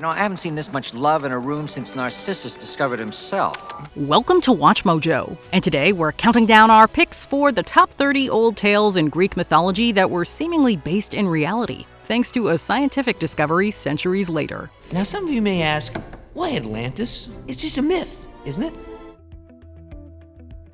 I haven't seen this much love in a room since Narcissus discovered himself. Welcome to WatchMojo, and today we're counting down our picks for the top 30 old tales in Greek mythology that were seemingly based in reality, thanks to a scientific discovery centuries later. Now some of you may ask, why Atlantis? It's just a myth, isn't it?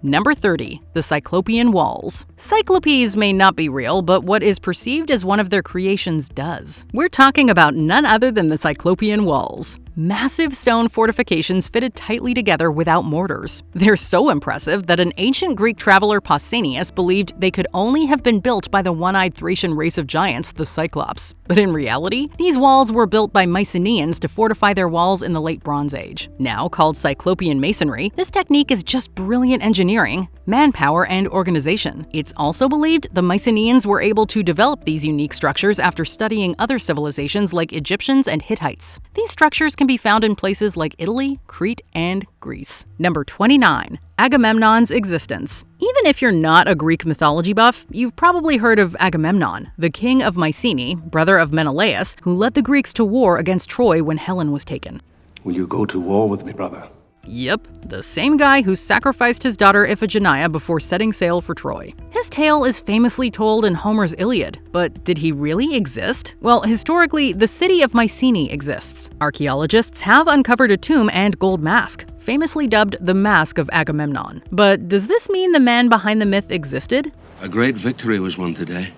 Number 30. The Cyclopean Walls. Cyclopes may not be real, but what is perceived as one of their creations does. We're talking about none other than the Cyclopean Walls. Massive stone fortifications fitted tightly together without mortars. They're so impressive that an ancient Greek traveler Pausanias believed they could only have been built by the one-eyed Thracian race of giants, the Cyclops. But in reality, these walls were built by Mycenaeans to fortify their walls in the late Bronze Age. Now called Cyclopean masonry, this technique is just brilliant engineering, manpower, and organization. It's also believed the Mycenaeans were able to develop these unique structures after studying other civilizations like Egyptians and Hittites. These structures can be found in places like Italy, Crete, and Greece. Number 29. Agamemnon's existence. Even if you're not a Greek mythology buff, you've probably heard of Agamemnon, the king of Mycenae, brother of Menelaus, who led the Greeks to war against Troy when Helen was taken. Will you go to war with me, brother? Yep, the same guy who sacrificed his daughter Iphigenia before setting sail for Troy. His tale is famously told in Homer's Iliad, but did he really exist? Well, historically, the city of Mycenae exists. Archaeologists have uncovered a tomb and gold mask, famously dubbed the Mask of Agamemnon. But does this mean the man behind the myth existed? A great victory was won today,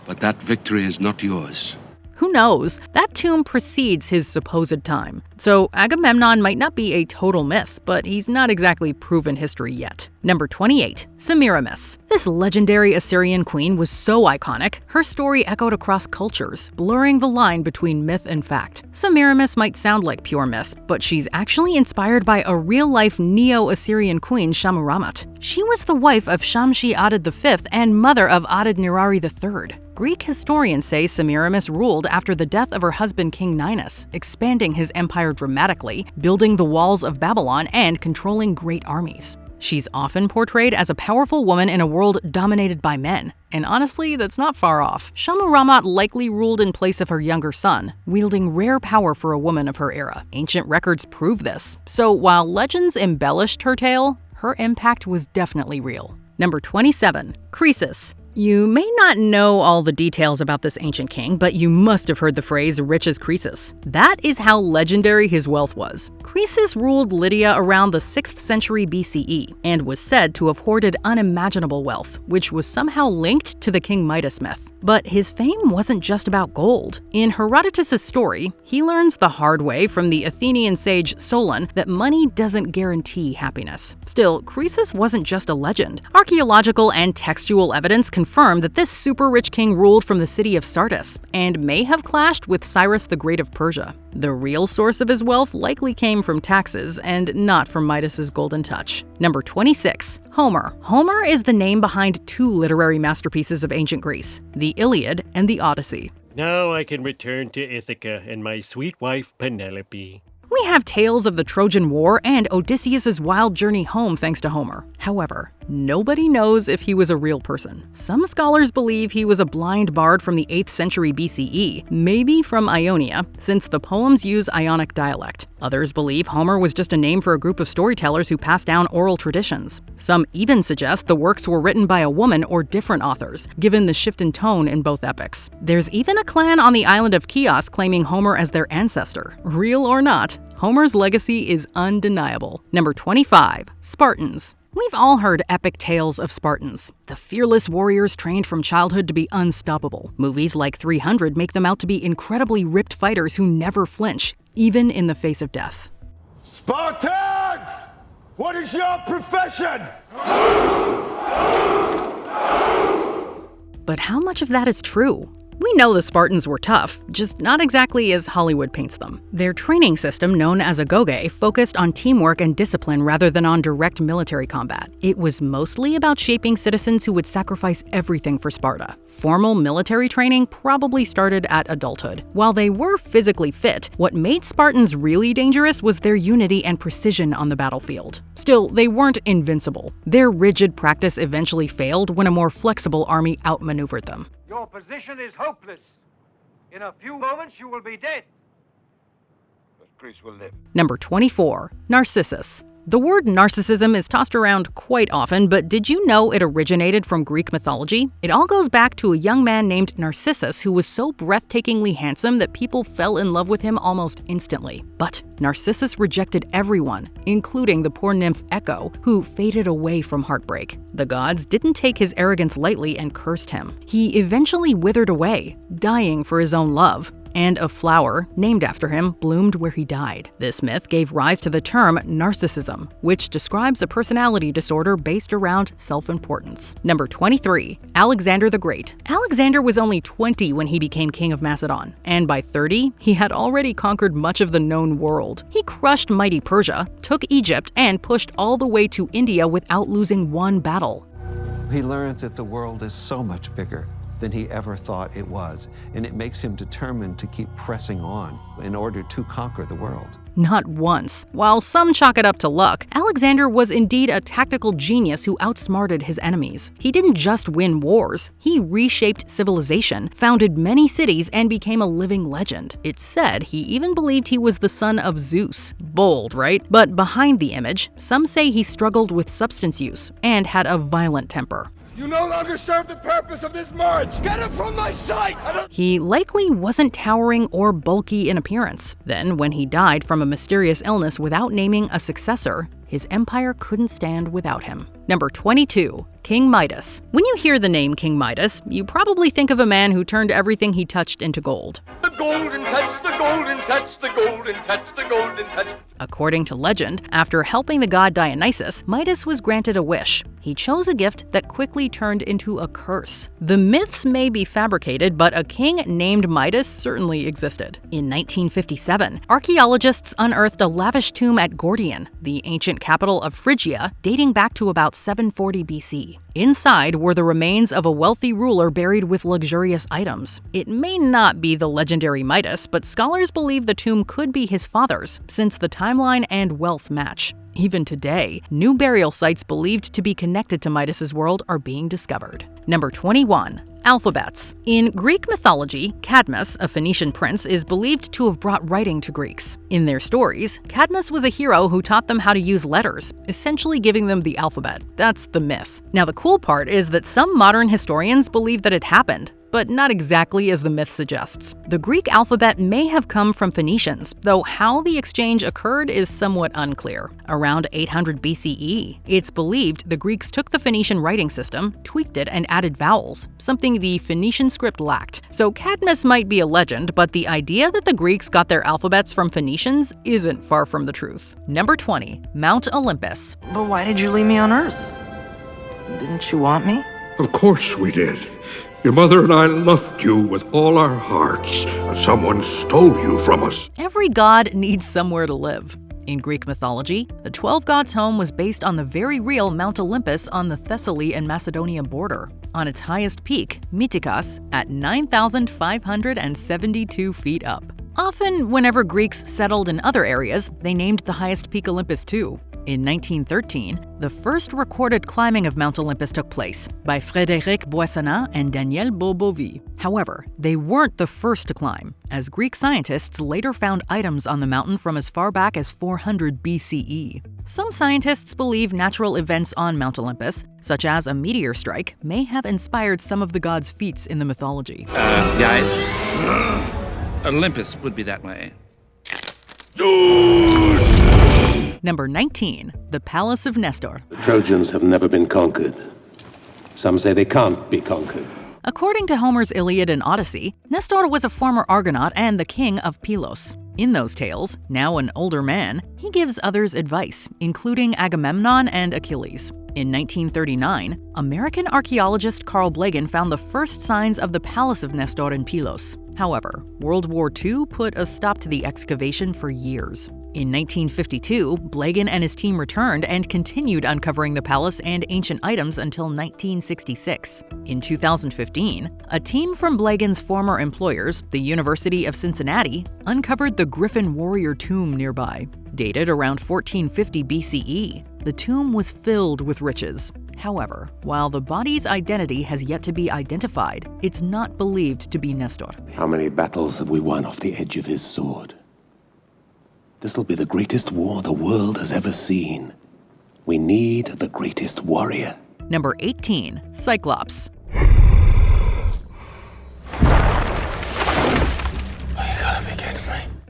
but that victory is not yours. Who knows? That tomb precedes his supposed time. So Agamemnon might not be a total myth, but he's not exactly proven history yet. Number 28. Semiramis. This legendary Assyrian queen was so iconic, her story echoed across cultures, blurring the line between myth and fact. Semiramis might sound like pure myth, but she's actually inspired by a real-life Neo-Assyrian queen, Shahmuramat. She was the wife of Shamshi-Adad V and mother of Adad-nirari III. Greek historians say Semiramis ruled after the death of her husband King Ninus, expanding his empire dramatically, building the walls of Babylon, and controlling great armies. She's often portrayed as a powerful woman in a world dominated by men, and honestly, that's not far off. Shahmuramat likely ruled in place of her younger son, wielding rare power for a woman of her era. Ancient records prove this, so while legends embellished her tale, her impact was definitely real. Number 27. Croesus. You may not know all the details about this ancient king, but you must have heard the phrase rich as Croesus. That is how legendary his wealth was. Croesus ruled Lydia around the 6th century BCE and was said to have hoarded unimaginable wealth, which was somehow linked to the King Midas myth. But his fame wasn't just about gold. In Herodotus' story, he learns the hard way from the Athenian sage Solon that money doesn't guarantee happiness. Still, Croesus wasn't just a legend. Archaeological and textual evidence confirm that this super-rich king ruled from the city of Sardis and may have clashed with Cyrus the Great of Persia. The real source of his wealth likely came from taxes and not from Midas's golden touch. Number 26. Homer. Homer is the name behind two literary masterpieces of ancient Greece, the Iliad and the Odyssey. Now I can return to Ithaca and my sweet wife Penelope. We have tales of the Trojan War and Odysseus' wild journey home thanks to Homer. However, nobody knows if he was a real person. Some scholars believe he was a blind bard from the 8th century BCE, maybe from Ionia, since the poems use Ionic dialect. Others believe Homer was just a name for a group of storytellers who passed down oral traditions. Some even suggest the works were written by a woman or different authors, given the shift in tone in both epics. There's even a clan on the island of Chios claiming Homer as their ancestor. Real or not, Homer's legacy is undeniable. Number 25. Spartans. We've all heard epic tales of Spartans, the fearless warriors trained from childhood to be unstoppable. Movies like 300 make them out to be incredibly ripped fighters who never flinch, even in the face of death. Spartans! What is your profession? But how much of that is true? We know the Spartans were tough, just not exactly as Hollywood paints them. Their training system, known as agoge, focused on teamwork and discipline rather than on direct military combat. It was mostly about shaping citizens who would sacrifice everything for Sparta. Formal military training probably started at adulthood. While they were physically fit, what made Spartans really dangerous was their unity and precision on the battlefield. Still, they weren't invincible. Their rigid practice eventually failed when a more flexible army outmaneuvered them. Your position is hopeless. In a few moments you will be dead. Hercules will live. Number 24. Narcissus. The word narcissism is tossed around quite often, but did you know it originated from Greek mythology? It all goes back to a young man named Narcissus who was so breathtakingly handsome that people fell in love with him almost instantly. But Narcissus rejected everyone, including the poor nymph Echo, who faded away from heartbreak. The gods didn't take his arrogance lightly and cursed him. He eventually withered away, dying for his own love. And a flower, named after him, bloomed where he died. This myth gave rise to the term narcissism, which describes a personality disorder based around self-importance. Number 23. Alexander the Great. Alexander was only 20 when he became king of Macedon, and by 30, he had already conquered much of the known world. He crushed mighty Persia, took Egypt, and pushed all the way to India without losing one battle. He learns that the world is so much bigger than he ever thought it was, and it makes him determined to keep pressing on in order to conquer the world. Not once. While some chalk it up to luck, Alexander was indeed a tactical genius who outsmarted his enemies. He didn't just win wars, he reshaped civilization, founded many cities, and became a living legend. It's said he even believed he was the son of Zeus. Bold, right? But behind the image, some say he struggled with substance use and had a violent temper. You no longer serve the purpose of this march! Get him from my sight! He likely wasn't towering or bulky in appearance. Then, when he died from a mysterious illness without naming a successor, his empire couldn't stand without him. Number 22. King Midas. When you hear the name King Midas, you probably think of a man who turned everything he touched into gold. The golden touch, the golden touch, the golden touch, the golden touch. According to legend, after helping the god Dionysus, Midas was granted a wish. He chose a gift that quickly turned into a curse. The myths may be fabricated, but a king named Midas certainly existed. In 1957, archaeologists unearthed a lavish tomb at Gordion, the ancient capital of Phrygia, dating back to about 740 BC. Inside were the remains of a wealthy ruler buried with luxurious items. It may not be the legendary Midas, but scholars believe the tomb could be his father's, since the timeline and wealth match. Even today, new burial sites believed to be connected to Midas's world are being discovered. Number 21. Alphabets. In Greek mythology, Cadmus, a Phoenician prince, is believed to have brought writing to Greeks. In their stories, Cadmus was a hero who taught them how to use letters, essentially giving them the alphabet. That's the myth. Now, the cool part is that some modern historians believe that it happened, but not exactly as the myth suggests. The Greek alphabet may have come from Phoenicians, though how the exchange occurred is somewhat unclear. Around 800 BCE, it's believed the Greeks took the Phoenician writing system, tweaked it, and added vowels, something the Phoenician script lacked. So Cadmus might be a legend, but the idea that the Greeks got their alphabets from Phoenicians isn't far from the truth. Number 20. Mount Olympus. But why did you leave me on Earth? Didn't you want me? Of course we did. Your mother and I loved you with all our hearts, but someone stole you from us. Every god needs somewhere to live. In Greek mythology, the 12 gods' home was based on the very real Mount Olympus on the Thessaly and Macedonia border. On its highest peak, Mytikas, at 9,572 feet up. Often, whenever Greeks settled in other areas, they named the highest peak Olympus too. In 1913, the first recorded climbing of Mount Olympus took place by Frédéric Boissonnas and Daniel Bobovy. However, they weren't the first to climb, as Greek scientists later found items on the mountain from as far back as 400 BCE. Some scientists believe natural events on Mount Olympus, such as a meteor strike, may have inspired some of the gods' feats in the mythology. Guys, Olympus would be that way. Number 19. The Palace of Nestor. The Trojans have never been conquered. Some say they can't be conquered. According to Homer's Iliad and Odyssey, Nestor was a former Argonaut and the king of Pylos. In those tales, now an older man, he gives others advice, including Agamemnon and Achilles. In 1939, American archaeologist Carl Blegen found the first signs of the Palace of Nestor in Pylos. However, World War II put a stop to the excavation for years. In 1952, Blegen and his team returned and continued uncovering the palace and ancient items until 1966. In 2015, a team from Blegen's former employers, the University of Cincinnati, uncovered the Griffin warrior tomb nearby. Dated around 1450 BCE, the tomb was filled with riches. However, while the body's identity has yet to be identified, it's not believed to be Nestor. How many battles have we won off the edge of his sword? This'll be the greatest war the world has ever seen. We need the greatest warrior. Number 18. Cyclops.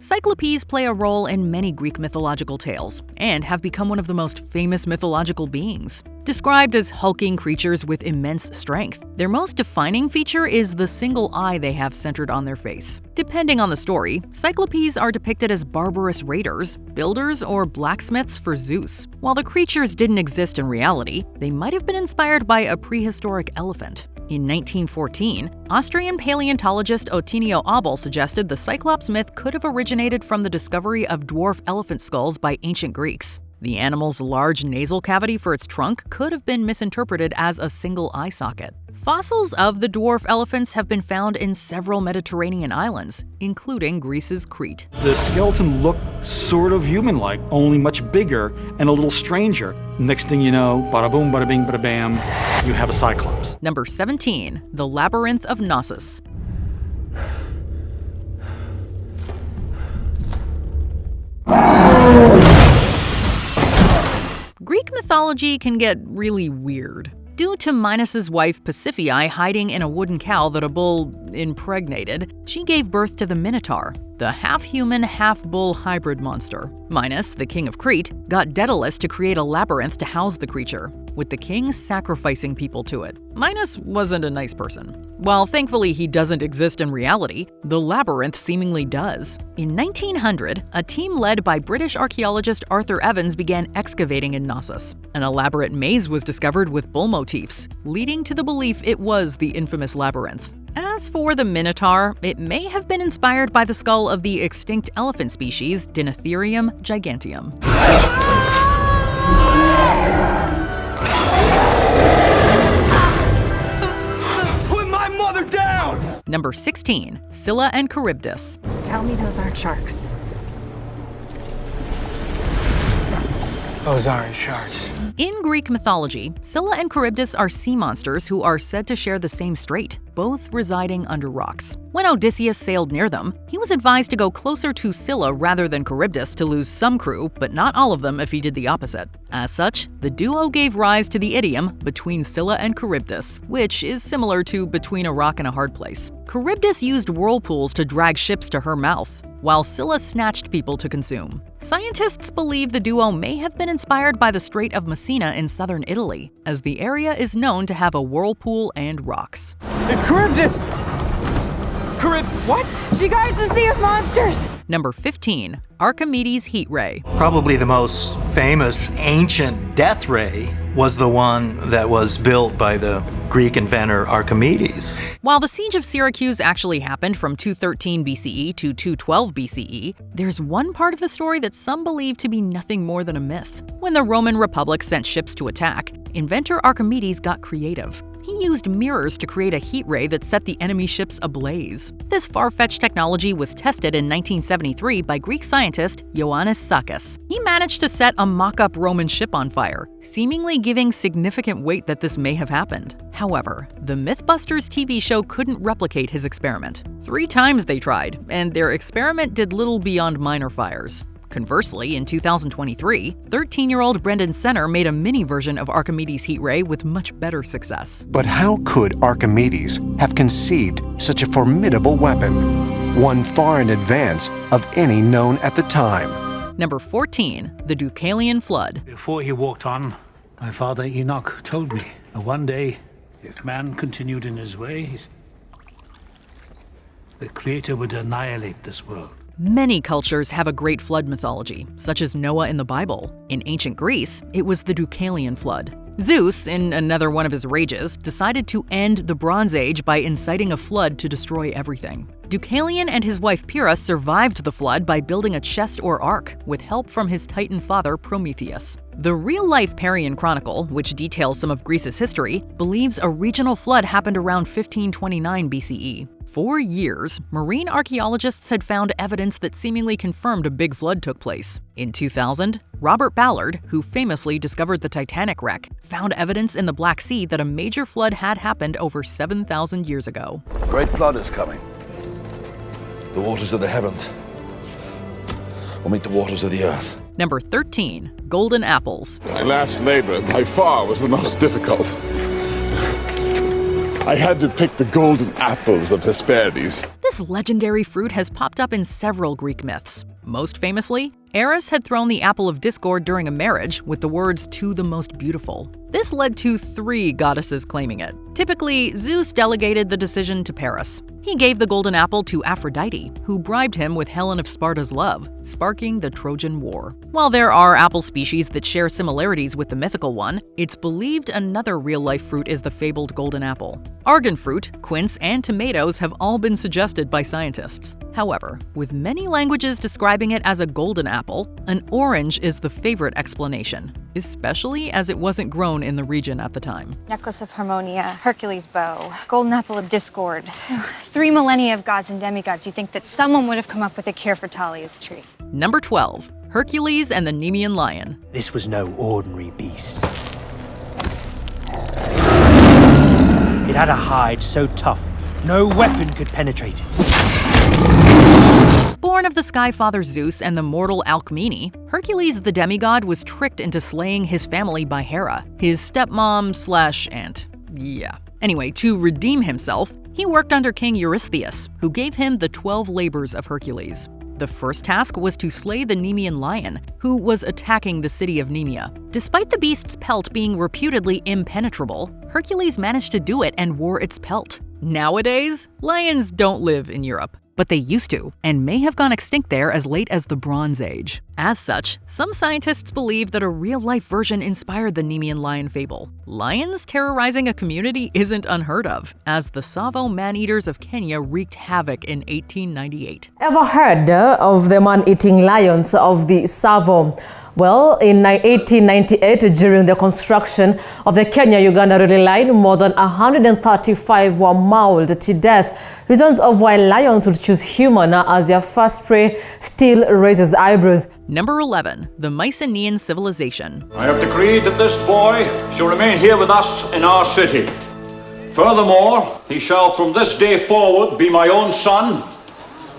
Cyclopes play a role in many Greek mythological tales and have become one of the most famous mythological beings. Described as hulking creatures with immense strength, their most defining feature is the single eye they have centered on their face. Depending on the story, Cyclopes are depicted as barbarous raiders, builders, or blacksmiths for Zeus. While the creatures didn't exist in reality, they might have been inspired by a prehistoric elephant. In 1914, Austrian paleontologist Ottinio Abel suggested the Cyclops myth could have originated from the discovery of dwarf elephant skulls by ancient Greeks. The animal's large nasal cavity for its trunk could have been misinterpreted as a single eye socket. Fossils of the dwarf elephants have been found in several Mediterranean islands, including Greece's Crete. The skeleton looked sort of human-like, only much bigger and a little stranger. Next thing you know, bada boom, bada bing, bada bam, you have a Cyclops. Number 17. The Labyrinth of Knossos. Greek mythology can get really weird. Due to Minos's wife Pasiphae hiding in a wooden cow that a bull impregnated, she gave birth to the Minotaur, the half-human, half-bull hybrid monster. Minos, the king of Crete, got Daedalus to create a labyrinth to house the creature, with the king sacrificing people to it. Minos wasn't a nice person. While thankfully he doesn't exist in reality, the labyrinth seemingly does. In 1900, a team led by British archaeologist Arthur Evans began excavating in Knossos. An elaborate maze was discovered with bull motifs, leading to the belief it was the infamous labyrinth. As for the Minotaur, it may have been inspired by the skull of the extinct elephant species Dinotherium giganteum. Put my mother down! Number 16. Scylla and Charybdis. Tell me those aren't sharks. Those aren't sharks. In Greek mythology, Scylla and Charybdis are sea monsters who are said to share the same strait, both residing under rocks. When Odysseus sailed near them, he was advised to go closer to Scylla rather than Charybdis to lose some crew, but not all of them if he did the opposite. As such, the duo gave rise to the idiom between Scylla and Charybdis, which is similar to between a rock and a hard place. Charybdis used whirlpools to drag ships to her mouth, while Scylla snatched people to consume. Scientists believe the duo may have been inspired by the Strait of Messina in southern Italy, as the area is known to have a whirlpool and rocks. It's Charybdis! What? She guards the Sea of Monsters! Number 15. Archimedes' heat ray. Probably the most famous ancient death ray was the one that was built by the Greek inventor Archimedes. While the siege of Syracuse actually happened from 213 BCE to 212 BCE, there's one part of the story that some believe to be nothing more than a myth. When the Roman Republic sent ships to attack, inventor Archimedes got creative. He used mirrors to create a heat ray that set the enemy ships ablaze. This far-fetched technology was tested in 1973 by Greek scientist Ioannis Sakis. He managed to set a mock-up Roman ship on fire, seemingly giving significant weight that this may have happened. However, the Mythbusters TV show couldn't replicate his experiment. 3 times they tried, and their experiment did little beyond minor fires. Conversely, in 2023, 13-year-old Brendan Senner made a mini version of Archimedes' heat ray with much better success. But how could Archimedes have conceived such a formidable weapon, one far in advance of any known at the time? Number 14. The Deucalion Flood. Before he walked on, my father Enoch told me that one day, if man continued in his ways, the Creator would annihilate this world. Many cultures have a great flood mythology, such as Noah in the Bible. In ancient Greece, it was the Deucalion Flood. Zeus, in another one of his rages, decided to end the Bronze Age by inciting a flood to destroy everything. Deucalion and his wife Pyrrha survived the flood by building a chest or ark, with help from his Titan father Prometheus. The real-life Parian Chronicle, which details some of Greece's history, believes a regional flood happened around 1529 BCE. For years, marine archaeologists had found evidence that seemingly confirmed a big flood took place. In 2000, Robert Ballard, who famously discovered the Titanic wreck, found evidence in the Black Sea that a major flood had happened over 7,000 years ago. Great flood is coming. The waters of the heavens or meet the waters of the earth. Number 13. Golden apples. My last labor, by far, was the most difficult. I had to pick the golden apples of Hesperides. This legendary fruit has popped up in several Greek myths. Most famously, Eris had thrown the apple of discord during a marriage with the words, "to the most beautiful." This led to 3 goddesses claiming it. Typically, Zeus delegated the decision to Paris. He gave the golden apple to Aphrodite, who bribed him with Helen of Sparta's love, sparking the Trojan War. While there are apple species that share similarities with the mythical one, it's believed another real-life fruit is the fabled golden apple. Argan fruit, quince, and tomatoes have all been suggested by scientists. However, with many languages describing it as a golden apple, an orange is the favorite explanation, especially as it wasn't grown in the region at the time. Necklace of Harmonia, Hercules' bow, golden apple of discord. 3 millennia of gods and demigods. You think that someone would have come up with a cure for Talia's tree. Number 12. Hercules and the Nemean lion. This was no ordinary beast. It had a hide so tough, no weapon could penetrate it. Born of the sky father Zeus and the mortal Alcmene, Hercules the demigod was tricked into slaying his family by Hera, his stepmom/aunt. Yeah. Anyway, to redeem himself, he worked under King Eurystheus, who gave him the 12 labors of Hercules. The first task was to slay the Nemean lion, who was attacking the city of Nemea. Despite the beast's pelt being reputedly impenetrable, Hercules managed to do it and wore its pelt. Nowadays, lions don't live in Europe, but they used to, and may have gone extinct there as late as the Bronze Age. As such, some scientists believe that a real-life version inspired the Nemean lion fable. Lions terrorizing a community isn't unheard of, as the Tsavo man-eaters of Kenya wreaked havoc in 1898. Ever heard of the man-eating lions of the Tsavo? Well, in 1898, during the construction of the Kenya-Uganda rail line, more than 135 were mauled to death. Reasons of why lions would choose human as their first prey still raises eyebrows. Number 11. The Mycenaean civilization. I have decreed that this boy shall remain here with us in our city. Furthermore, he shall from this day forward be my own son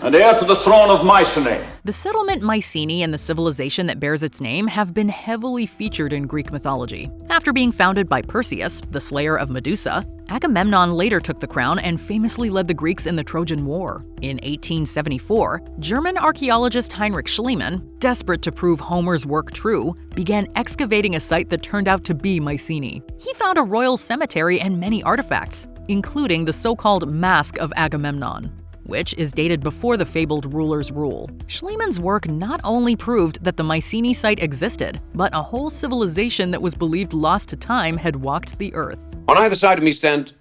and heir to the throne of Mycenae. The settlement Mycenae and the civilization that bears its name have been heavily featured in Greek mythology. After being founded by Perseus, the slayer of Medusa, Agamemnon later took the crown and famously led the Greeks in the Trojan War. In 1874, German archaeologist Heinrich Schliemann, desperate to prove Homer's work true, began excavating a site that turned out to be Mycenae. He found a royal cemetery and many artifacts, including the so-called Mask of Agamemnon, which is dated before the fabled ruler's rule. Schliemann's work not only proved that the Mycenae site existed, but a whole civilization that was believed lost to time had walked the earth. On either side of me stand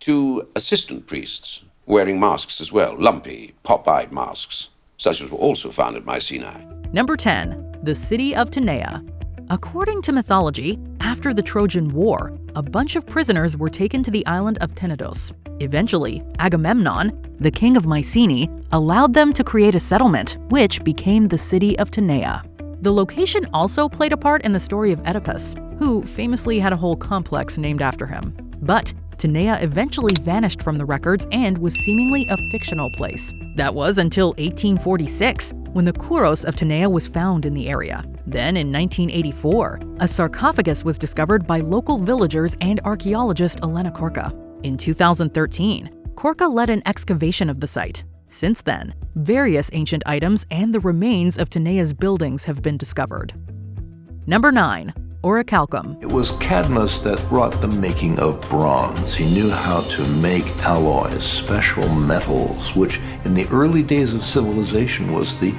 2 assistant priests, wearing masks as well, lumpy, pop-eyed masks, such as were also found at Mycenae. Number 10. The city of Tenea. According to mythology, after the Trojan War, a bunch of prisoners were taken to the island of Tenedos. Eventually, Agamemnon, the king of Mycenae, allowed them to create a settlement, which became the city of Tenea. The location also played a part in the story of Oedipus, who famously had a whole complex named after him. But Tenea eventually vanished from the records and was seemingly a fictional place. That was until 1846, when the Kouros of Tenea was found in the area. Then in 1984, a sarcophagus was discovered by local villagers and archaeologist Elena Korka. In 2013, Korka led an excavation of the site. Since then, various ancient items and the remains of Tenea's buildings have been discovered. Number 9. Orichalcum. It was Cadmus that wrought the making of bronze. He knew how to make alloys, special metals, which in the early days of civilization was the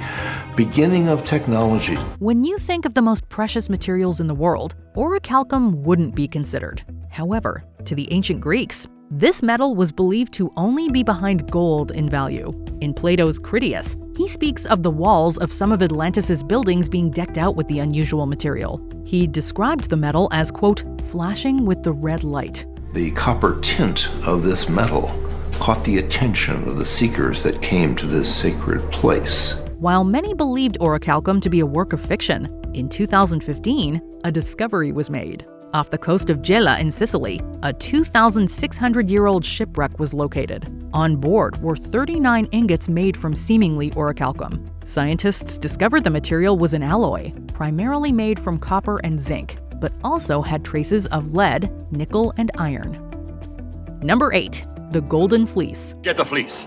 beginning of technology. When you think of the most precious materials in the world, orichalcum wouldn't be considered. However, to the ancient Greeks, this metal was believed to only be behind gold in value. In Plato's Critias, he speaks of the walls of some of Atlantis' buildings being decked out with the unusual material. He described the metal as, quote, flashing with the red light. The copper tint of this metal caught the attention of the seekers that came to this sacred place. While many believed orichalcum to be a work of fiction, in 2015, a discovery was made. Off the coast of Gela in Sicily, a 2,600-year-old shipwreck was located. On board were 39 ingots made from seemingly orichalcum. Scientists discovered the material was an alloy, primarily made from copper and zinc, but also had traces of lead, nickel, and iron. Number 8. The Golden Fleece. Get the fleece.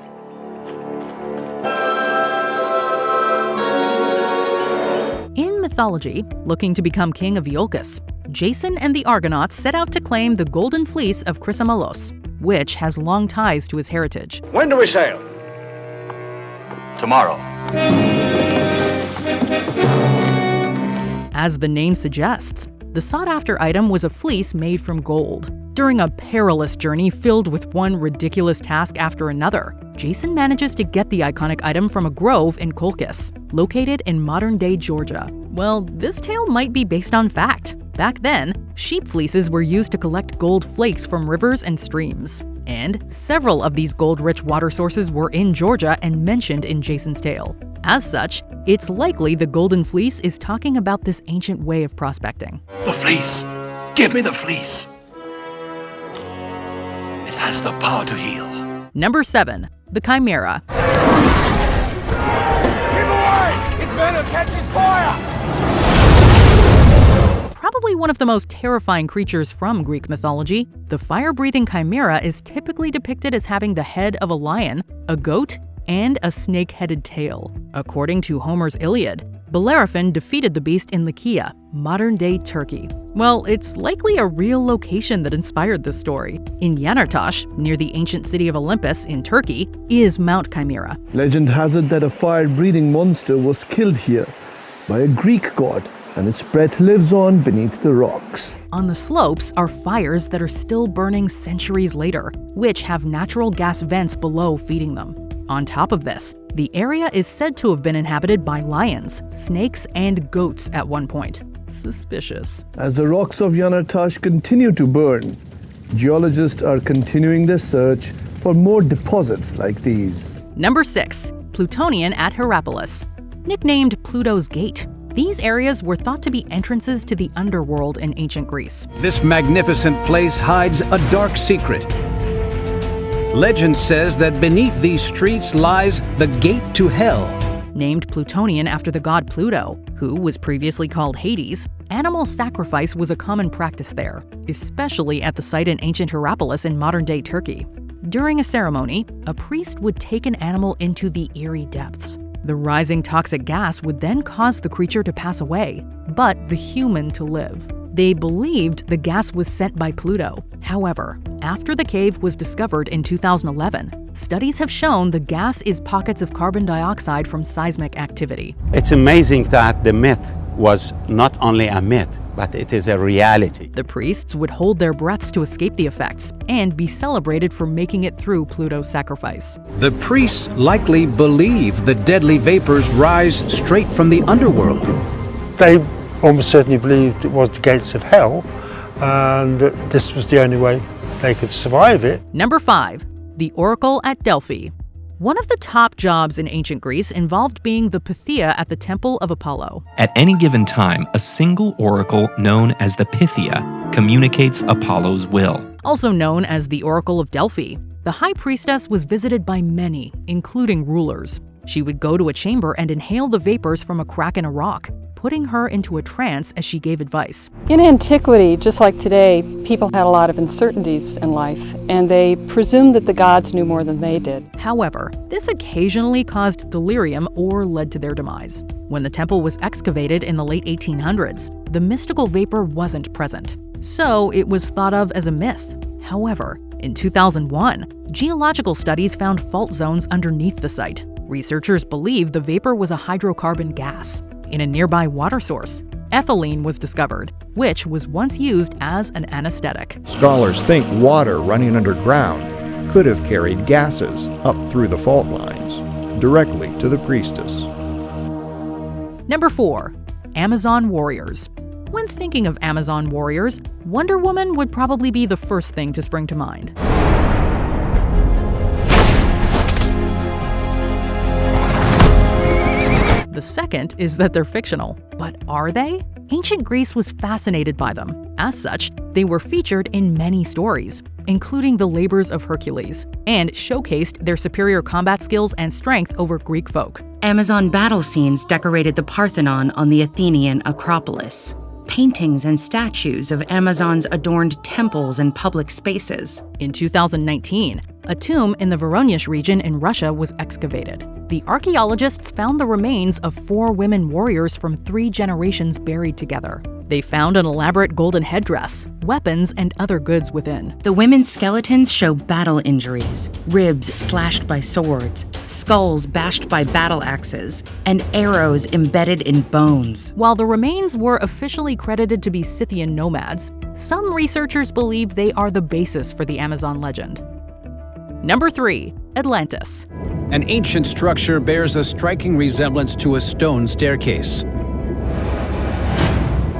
In mythology, looking to become king of Iolcus, Jason and the Argonauts set out to claim the Golden Fleece of Chrysomelos, which has long ties to his heritage. When do we sail? Tomorrow. As the name suggests, the sought-after item was a fleece made from gold. During a perilous journey filled with one ridiculous task after another, Jason manages to get the iconic item from a grove in Colchis, located in modern-day Georgia. Well, this tale might be based on fact. Back then, sheep fleeces were used to collect gold flakes from rivers and streams. And several of these gold-rich water sources were in Georgia and mentioned in Jason's tale. As such, it's likely the Golden Fleece is talking about this ancient way of prospecting. The fleece. Give me the fleece. It has the power to heal. Number 7. The Chimera. Keep away! Its venom catches fire! Probably one of the most terrifying creatures from Greek mythology, the fire-breathing chimera is typically depicted as having the head of a lion, a goat, and a snake-headed tail. According to Homer's Iliad, Bellerophon defeated the beast in Lycia, modern-day Turkey. Well, it's likely a real location that inspired this story. In Yanartash, near the ancient city of Olympus in Turkey, is Mount Chimera. Legend has it that a fire-breathing monster was killed here by a Greek god, and its breath lives on beneath the rocks. On the slopes are fires that are still burning centuries later, which have natural gas vents below feeding them. On top of this, the area is said to have been inhabited by lions, snakes, and goats at one point. Suspicious. As the rocks of Yanartash continue to burn, geologists are continuing their search for more deposits like these. Number 6. Plutonian at Hierapolis. Nicknamed Pluto's Gate, these areas were thought to be entrances to the underworld in ancient Greece. This magnificent place hides a dark secret. Legend says that beneath these streets lies the gate to hell. Named Plutonian after the god Pluto, who was previously called Hades, animal sacrifice was a common practice there, especially at the site in ancient Hierapolis in modern-day Turkey. During a ceremony, a priest would take an animal into the eerie depths. The rising toxic gas would then cause the creature to pass away, but the human to live. They believed the gas was sent by Pluto. However, after the cave was discovered in 2011, studies have shown the gas is pockets of carbon dioxide from seismic activity. It's amazing that the myth was not only a myth, but it is a reality. The priests would hold their breaths to escape the effects and be celebrated for making it through Pluto's sacrifice. The priests likely believe the deadly vapors rise straight from the underworld. They almost certainly believed it was the gates of hell, and that this was the only way they could survive it. Number 5. The Oracle at Delphi. One of the top jobs in ancient Greece involved being the Pythia at the Temple of Apollo. At any given time, a single oracle known as the Pythia communicates Apollo's will. Also known as the Oracle of Delphi, the high priestess was visited by many, including rulers. She would go to a chamber and inhale the vapors from a crack in a rock, putting her into a trance as she gave advice. In antiquity, just like today, people had a lot of uncertainties in life, and they presumed that the gods knew more than they did. However, this occasionally caused delirium or led to their demise. When the temple was excavated in the late 1800s, the mystical vapor wasn't present, so it was thought of as a myth. However, in 2001, geological studies found fault zones underneath the site. Researchers believe the vapor was a hydrocarbon gas. In a nearby water source, ethylene was discovered, which was once used as an anesthetic. Scholars think water running underground could have carried gases up through the fault lines, directly to the priestess. Number 4. Amazon warriors. When thinking of Amazon warriors, Wonder Woman would probably be the first thing to spring to mind. The second is that they're fictional. But are they? Ancient Greece was fascinated by them. As such, they were featured in many stories, including the labors of Hercules, and showcased their superior combat skills and strength over Greek folk. Amazon battle scenes decorated the Parthenon on the Athenian Acropolis. Paintings and statues of Amazons adorned temples and public spaces. In 2019, a tomb in the Voronezh region in Russia was excavated. The archaeologists found the remains of 4 women warriors from 3 generations buried together. They found an elaborate golden headdress, weapons, and other goods within. The women's skeletons show battle injuries, ribs slashed by swords, skulls bashed by battle axes, and arrows embedded in bones. While the remains were officially credited to be Scythian nomads, some researchers believe they are the basis for the Amazon legend. Number 3. Atlantis. An ancient structure bears a striking resemblance to a stone staircase.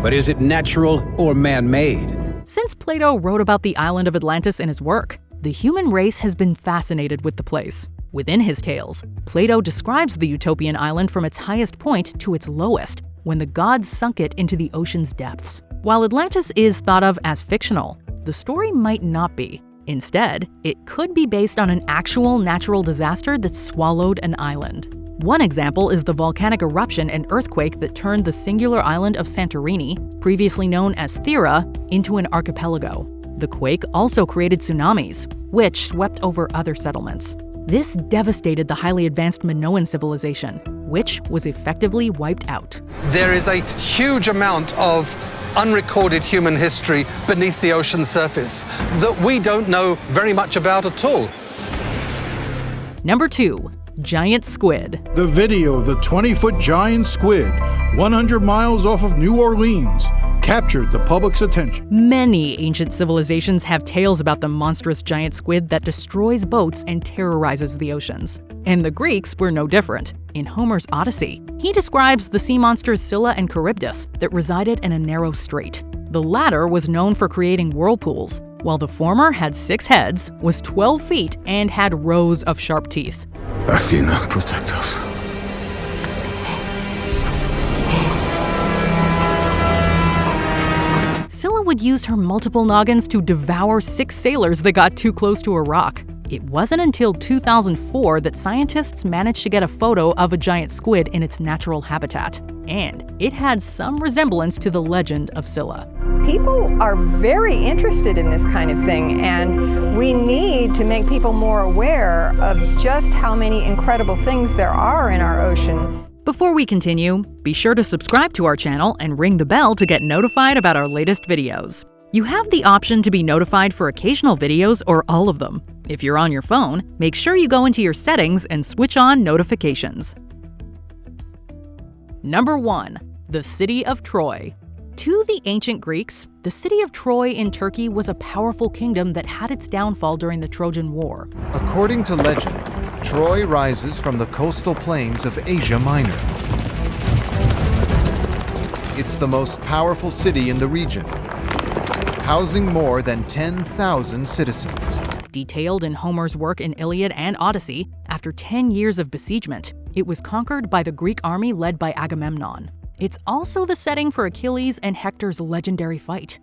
But is it natural or man-made? Since Plato wrote about the island of Atlantis in his work, the human race has been fascinated with the place. Within his tales, Plato describes the utopian island from its highest point to its lowest, when the gods sunk it into the ocean's depths. While Atlantis is thought of as fictional, the story might not be. Instead, it could be based on an actual natural disaster that swallowed an island. One example is the volcanic eruption and earthquake that turned the singular island of Santorini, previously known as Thera, into an archipelago. The quake also created tsunamis, which swept over other settlements. This devastated the highly advanced Minoan civilization, which was effectively wiped out. There is a huge amount of unrecorded human history beneath the ocean surface that we don't know very much about at all. Number 2. Giant squid. The video of the 20-foot giant squid, 100 miles off of New Orleans, captured the public's attention. Many ancient civilizations have tales about the monstrous giant squid that destroys boats and terrorizes the oceans. And the Greeks were no different. In Homer's Odyssey, he describes the sea monsters Scylla and Charybdis that resided in a narrow strait. The latter was known for creating whirlpools, while the former had 6 heads, was 12 feet, and had rows of sharp teeth. Athena, protect us. Scylla would use her multiple noggins to devour 6 sailors that got too close to a rock. It wasn't until 2004 that scientists managed to get a photo of a giant squid in its natural habitat. And it had some resemblance to the legend of Scylla. People are very interested in this kind of thing, and we need to make people more aware of just how many incredible things there are in our ocean. Before we continue, be sure to subscribe to our channel and ring the bell to get notified about our latest videos. You have the option to be notified for occasional videos or all of them. If you're on your phone, make sure you go into your settings and switch on notifications. Number 1. The City of Troy. To the ancient Greeks, the city of Troy in Turkey was a powerful kingdom that had its downfall during the Trojan War. According to legend, Troy rises from the coastal plains of Asia Minor. It's the most powerful city in the region, housing more than 10,000 citizens. Detailed in Homer's work in Iliad and Odyssey, after 10 years of besiegement, it was conquered by the Greek army led by Agamemnon. It's also the setting for Achilles and Hector's legendary fight.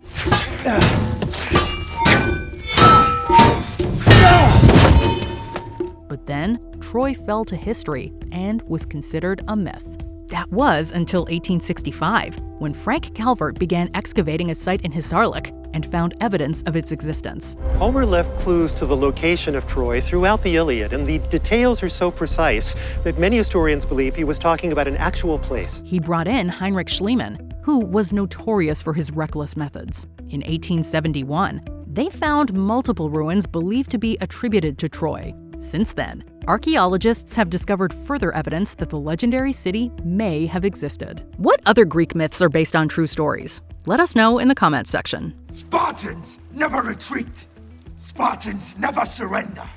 But then, Troy fell to history and was considered a myth. That was until 1865, when Frank Calvert began excavating a site in Hisarlik and found evidence of its existence. Homer left clues to the location of Troy throughout the Iliad, and the details are so precise that many historians believe he was talking about an actual place. He brought in Heinrich Schliemann, who was notorious for his reckless methods. In 1871, they found multiple ruins believed to be attributed to Troy. Since then, archaeologists have discovered further evidence that the legendary city may have existed. What other Greek myths are based on true stories? Let us know in the comments section. Spartans never retreat. Spartans never surrender.